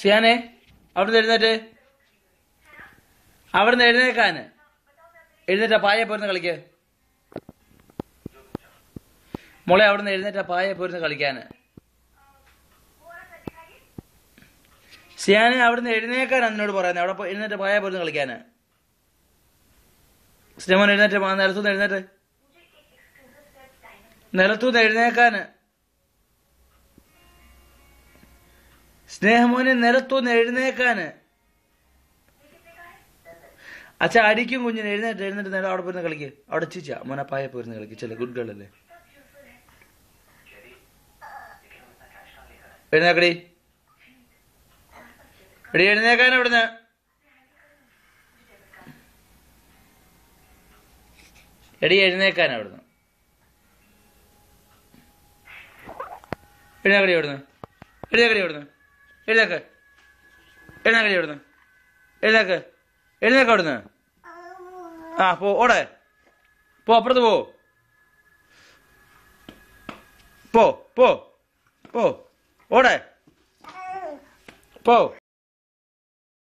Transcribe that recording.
സിയാനെ അവിടുന്ന് എഴുന്നേറ്റ്. അവിടുന്ന് എഴുന്നേക്കാന്. എഴുന്നേറ്റ പായെ പോരുന്ന് കളിക്ക്. മോളെ അവിടുന്ന് എഴുന്നേറ്റ പായെ പോരുന്ന് കളിക്കാന്. സിയാനെ അവിടുന്ന് എഴുന്നേക്കാൻ എന്നോട് പറയുന്നത്. അവിടെ എഴുന്നേറ്റ പായെ പോരുന്ന് കളിക്കാന്. സ്നേഹമോൻ എഴുന്നേറ്റ്. നിലത്തുനിന്ന് എഴുന്നേറ്റ്. നിലത്തുനിന്ന് എഴുന്നേക്കാന്. സ്നേഹമോനെ നിലത്തുനിന്ന് എഴുന്നേക്കാന്. അച്ഛാ അടിക്കും കുഞ്ഞിന്. എഴുന്നേറ്റ് നേരം അവിടെ പോയിരുന്ന് കളിക്ക്. അവിടെ ചിച്ച മോനെ പായ പോയിരുന്ന് കളിക്ക്. ചെല്ലേ ഗുഡ് ഗേൾ അല്ലേ. എഴുന്നേക്കടി. എടി എഴുന്നേക്കാൻ അവിടുന്ന്. എടി എഴുന്നേക്കാൻ അവിടുന്ന്. എഴുന്നേക്കടി അവിടുന്ന്. എഴുന്നേക്കടി അവിടുന്ന്. എഴുന്നേക്ക്. എഴുന്നേക്കടി അവിടുന്ന്. എഴുന്നേക്ക്. എഴുന്നേക്ക അവിടുന്ന്. ആ പോ. ഓടെ പോ. അപ്പുറത്ത് പോ. പോ പോ പോ. ഓടെ പോ.